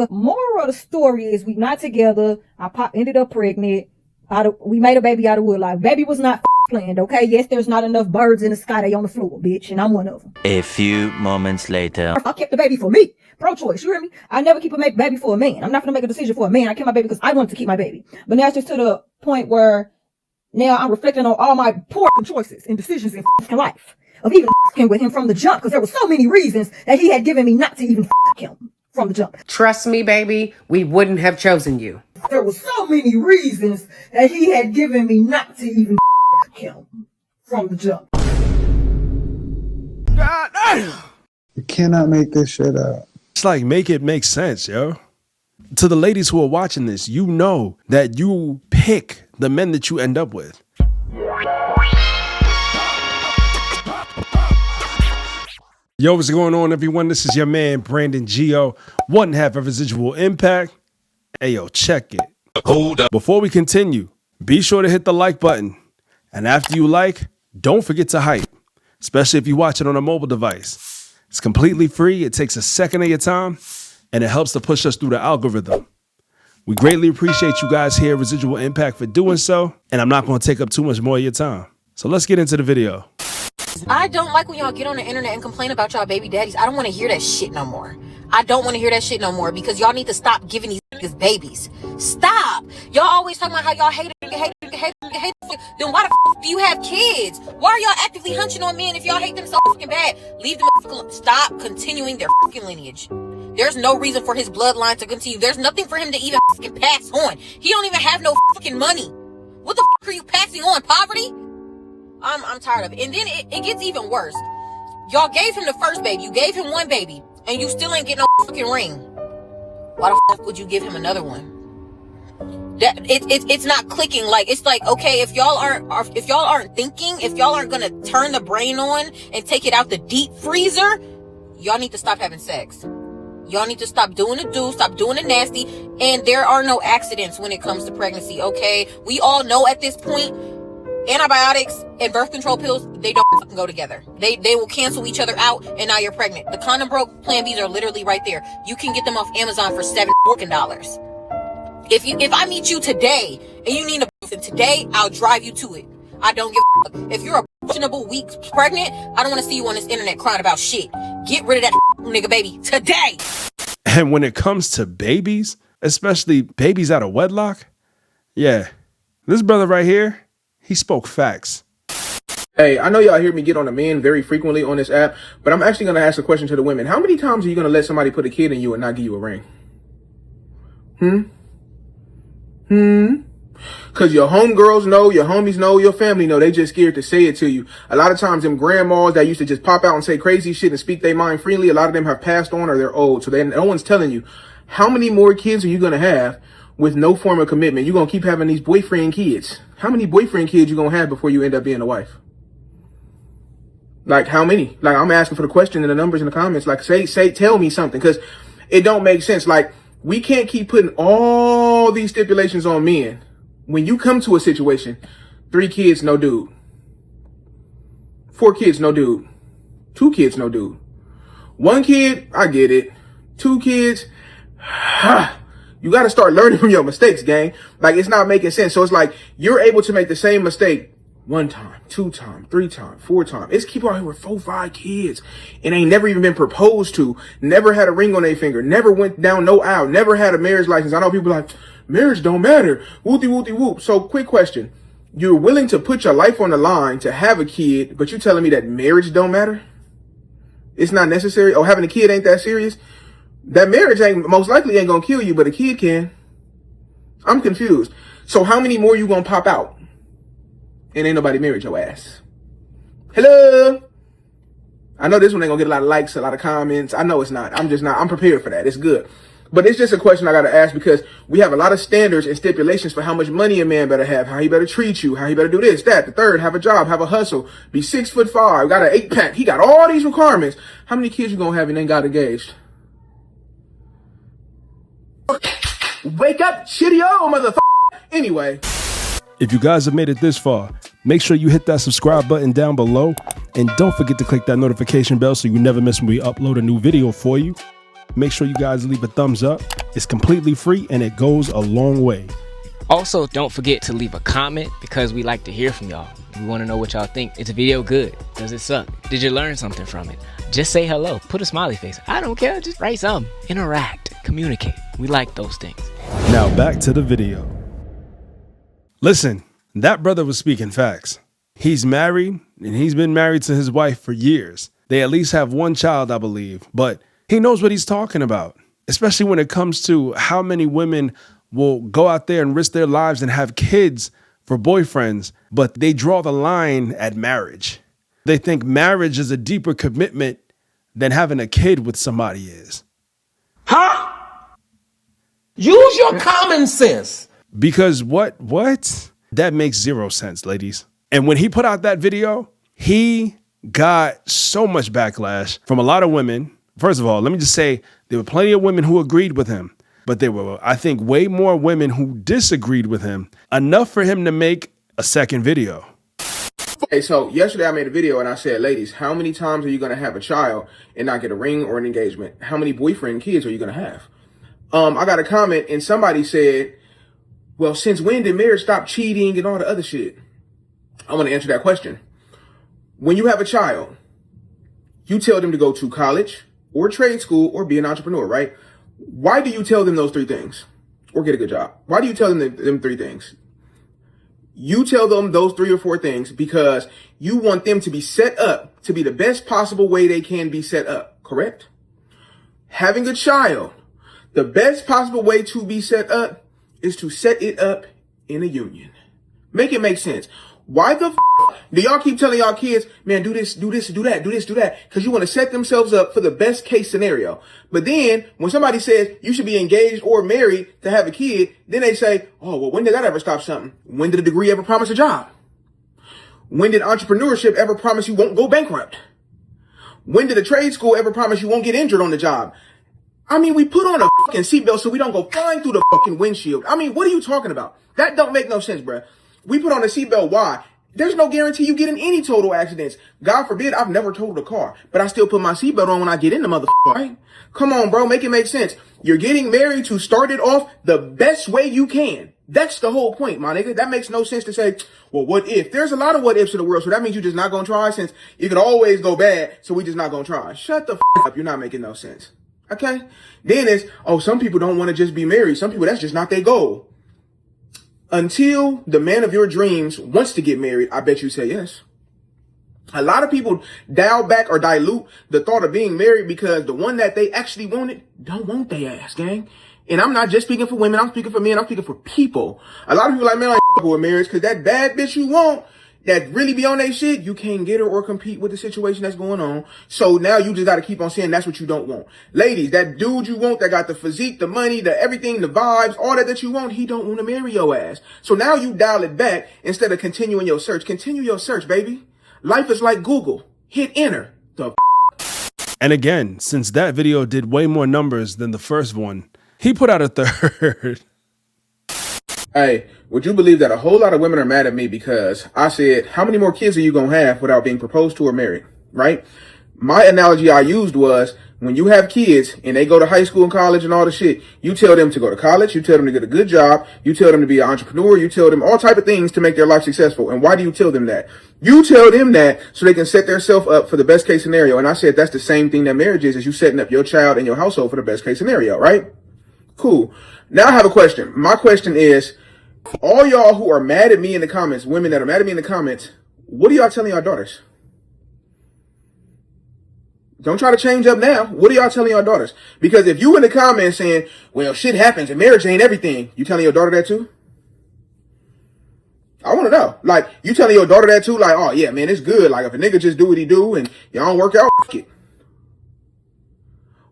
The moral of the story is we not together. Ended up pregnant. We made a baby out of Wedlock. Baby was not planned, okay? Yes, there's not enough birds in the sky. They on the floor, bitch, and I'm one of them. A few moments later. I kept the baby for me. Pro-choice, you hear me? I never keep a baby for a man. I'm not gonna make a decision for a man. I kept my baby because I wanted to keep my baby. But now it's just to the point where now I'm reflecting on all my poor choices and decisions in life. Of even with him from the jump, because there were so many reasons that he had given me not to even him from the jump. Trust me, baby, we wouldn't have chosen you. There were so many reasons that he had given me not to even him from the jump. God damn! You cannot make this shit up. It's like, make it make sense, yo. To the ladies who are watching this, you know that you pick the men that you end up with. Yo, what's going on, everyone? This is your man, Brandon Gio, one half of Residual Impact. Hey, yo, check it. Hold up. Before we continue, be sure to hit the like button. And after you like, don't forget to hype, especially if you watch it on a mobile device. It's completely free. It takes a second of your time, and it helps to push us through the algorithm. We greatly appreciate you guys here at Residual Impact for doing so, and I'm not going to take up too much more of your time. So let's get into the video. I don't like when y'all get on the internet and complain about y'all baby daddies. I don't want to hear that shit no more. I don't want to hear that shit no more because y'all need to stop giving these niggas babies. Stop. Y'all always talking about how y'all hate it. Then why the f do you have kids? Why are y'all actively hunching on men if y'all hate them so fucking bad? Leave them alone. Stop continuing their fucking lineage. There's no reason for his bloodline to continue. There's nothing for him to even fucking pass on. He don't even have no fucking money. What the fuck are you passing on? Poverty? I'm tired of it. And then it gets even worse. Y'all gave him the first baby. You gave him one baby. And you still ain't getting no fucking ring. Why the fuck would you give him another one? It's not clicking. Like, it's like, okay, if y'all aren't thinking, if y'all aren't gonna turn the brain on and take it out the deep freezer, y'all need to stop having sex. Y'all need to stop doing the stop doing the nasty. And there are no accidents when it comes to pregnancy, okay? We all know at this point, antibiotics and birth control pills, they don't fucking go together. They will cancel each other out, and now you're pregnant. The condom broke, Plan Bs are literally right there. You can get them off Amazon for $7 fucking. If I meet you today and you need a person today, I'll drive you to it. I don't give a fuck. If you're a questionable week pregnant, I don't want to see you on this internet crying about shit. Get rid of that nigga baby today. And when it comes to babies, especially babies out of wedlock, yeah, this brother right here, he spoke facts. Hey, I know y'all hear me get on the men very frequently on this app, but I'm actually going to ask a question to the women. How many times are you going to let somebody put a kid in you and not give you a ring? Because your homegirls know, your homies know, your family know. They just scared to say it to you. A lot of times them grandmas that used to just pop out and say crazy shit and speak their mind freely, a lot of them have passed on or they're old. So no one's telling you. How many more kids are you going to have with no form of commitment? You're going to keep having these boyfriend kids. How many boyfriend kids you going to have before you end up being a wife? Like, how many? Like, I'm asking for the question and the numbers in the comments. Like, tell me something, because it don't make sense. Like, we can't keep putting all these stipulations on men. When you come to a situation, 3 kids, no dude. 4 kids, no dude. 2 kids, no dude. 1 kid, I get it. 2 kids, you got to start learning from your mistakes, gang. Like, it's not making sense. So it's like you're able to make the same mistake 1 time, 2 times, 3 times, 4 times. It's people out here with 4, 5 kids and ain't never even been proposed to, never had a ring on their finger, never went down no aisle, never had a marriage license. I know people like, marriage don't matter. Whoopty whoop. So quick question. You're willing to put your life on the line to have a kid, but you're telling me that marriage don't matter? It's not necessary? Oh, having a kid ain't that serious? That marriage most likely ain't gonna kill you, but a kid can. I'm confused. So how many more you gonna pop out? And ain't nobody married your ass. Hello? I know this one ain't gonna get a lot of likes, a lot of comments. I know it's not. I'm prepared for that. It's good. But it's just a question I gotta ask because we have a lot of standards and stipulations for how much money a man better have, how he better treat you, how he better do this, that, the third, have a job, have a hustle, be 6'5", got an 8-pack. He got all these requirements. How many kids you gonna have and ain't got engaged? Wake up, shitty old motherfucker. Anyway. If you guys have made it this far, make sure you hit that subscribe button down below. And don't forget to click that notification bell so you never miss when we upload a new video for you. Make sure you guys leave a thumbs up. It's completely free and it goes a long way. Also, don't forget to leave a comment because we like to hear from y'all. We want to know what y'all think. Is the video good? Does it suck? Did you learn something from it? Just say hello. Put a smiley face. I don't care. Just write something. Interact. Communicate. We like those things. Now back to the video. Listen, that brother was speaking facts. He's married and he's been married to his wife for years. They at least have one child, I believe, but he knows what he's talking about, especially when it comes to how many women will go out there and risk their lives and have kids for boyfriends, but they draw the line at marriage. They think marriage is a deeper commitment than having a kid with somebody is. Huh? Use your common sense. Because what? That makes zero sense, ladies. And when he put out that video, he got so much backlash from a lot of women. First of all, let me just say there were plenty of women who agreed with him. But there were, I think, way more women who disagreed with him, enough for him to make a second video. Okay, so yesterday I made a video and I said, ladies, how many times are you going to have a child and not get a ring or an engagement? How many boyfriend and kids are you going to have? I got a comment and somebody said, well, since when did marriage stop cheating and all the other shit? I want to answer that question. When you have a child, you tell them to go to college or trade school or be an entrepreneur, right? Why do you tell them those three things? Or get a good job? Why do you tell them them three things? You tell them those 3 or 4 things because you want them to be set up to be the best possible way they can be set up, correct? Having a child, the best possible way to be set up is to set it up in a union. Make it make sense. Why the do y'all keep telling y'all kids, man, do this, do that? Because you want to set themselves up for the best case scenario. But then when somebody says you should be engaged or married to have a kid, then they say, oh, well, when did that ever stop something? When did a degree ever promise a job? When did entrepreneurship ever promise you won't go bankrupt? When did a trade school ever promise you won't get injured on the job? I mean, we put on a fucking seatbelt so we don't go flying through the fucking windshield. I mean, what are you talking about? That don't make no sense, bruh. We put on a seatbelt. Why? There's no guarantee you get in any total accidents. God forbid, I've never totaled a car, but I still put my seatbelt on when I get in the motherfucker, right? Come on, bro. Make it make sense. You're getting married to start it off the best way you can. That's the whole point, my nigga. That makes no sense to say, well, what if? There's a lot of what ifs in the world, so that means you're just not gonna try since it could always go bad, so we just not gonna try. Shut the up. You're not making no sense. Okay? Then it's, oh, some people don't want to just be married. Some people, that's just not their goal. Until the man of your dreams wants to get married, I bet you say yes. A lot of people dial back or dilute the thought of being married because the one that they actually wanted don't want their ass, gang. And I'm not just speaking for women. I'm speaking for men. I'm speaking for people. A lot of people are like, man, I ain't with marriage because that bad bitch you want that really be on that shit, you can't get her or compete with the situation that's going on. So now you just got to keep on saying that's what you don't want. Ladies, that dude you want that got the physique, the money, the everything, the vibes, all that you want, he don't want to marry your ass. So now you dial it back instead of continuing your search. Continue your search, baby. Life is like Google. Hit enter. And again, since that video did way more numbers than the first one, he put out a third. Hey, would you believe that a whole lot of women are mad at me because I said, how many more kids are you going to have without being proposed to or married, right? My analogy I used was when you have kids and they go to high school and college and all the shit, you tell them to go to college, you tell them to get a good job, you tell them to be an entrepreneur, you tell them all type of things to make their life successful. And why do you tell them that? You tell them that so they can set themselves up for the best case scenario. And I said that's the same thing that marriage is you setting up your child and your household for the best case scenario, right? Cool. Now I have a question. My question is, all y'all who are mad at me in the comments, women that are mad at me in the comments, what are y'all telling your daughters? Don't try to change up now. What are y'all telling your daughters? Because if you in the comments saying, well, shit happens and marriage ain't everything, you telling your daughter that too? I want to know. Like, you telling your daughter that too? Like, oh yeah, man, it's good. Like, if a nigga just do what he do and y'all don't work out, fuck it.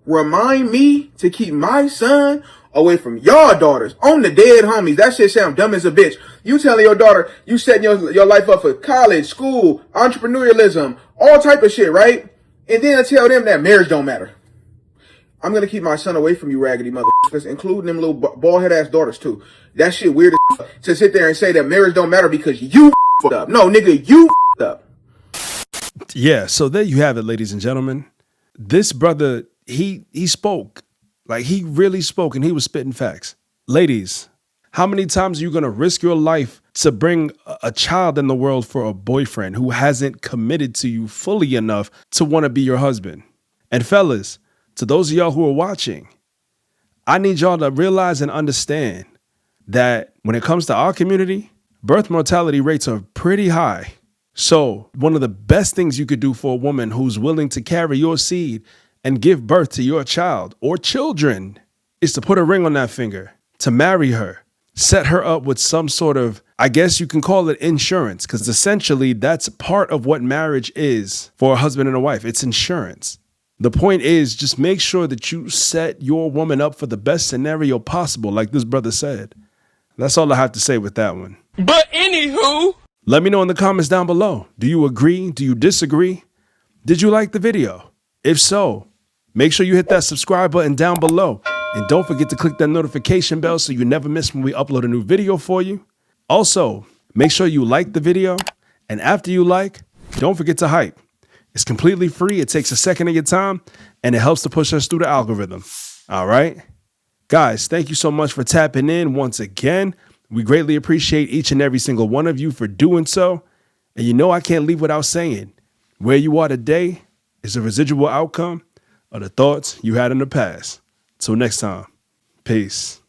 Remind me to keep my son away from y'all daughters on the dead homies. That shit sound dumb as a bitch. You telling your daughter you setting your life up for college, school, entrepreneurialism, all type of shit, right? And then I tell them that marriage don't matter. I'm going to keep my son away from you raggedy motherfuckers, including them little bald head ass daughters too. That shit weird as to sit there and say that marriage don't matter because you f***ed up. No, nigga, you f***ed up. Yeah, so there you have it, ladies and gentlemen. This brother, he spoke Like, he really spoke and he was spitting facts. Ladies, how many times are you going to risk your life to bring a child in the world for a boyfriend who hasn't committed to you fully enough to want to be your husband? And fellas, to those of y'all who are watching, I need y'all to realize and understand that when it comes to our community, birth mortality rates are pretty high. So one of the best things you could do for a woman who's willing to carry your seed and give birth to your child or children is to put a ring on that finger, to marry her, set her up with some sort of, I guess you can call it insurance, because essentially that's part of what marriage is for a husband and a wife. It's insurance. The point is, just make sure that you set your woman up for the best scenario possible, like this brother said. That's all I have to say with that one. But anywho, let me know in the comments down below. Do you agree? Do you disagree? Did you like the video? If so, make sure you hit that subscribe button down below. And don't forget to click that notification bell so you never miss when we upload a new video for you. Also, make sure you like the video. And after you like, don't forget to hype. It's completely free. It takes a second of your time and it helps to push us through the algorithm. All right. Guys, thank you so much for tapping in once again. We greatly appreciate each and every single one of you for doing so. And you know I can't leave without saying, where you are today is a residual outcome of the thoughts you had in the past. Till next time, peace.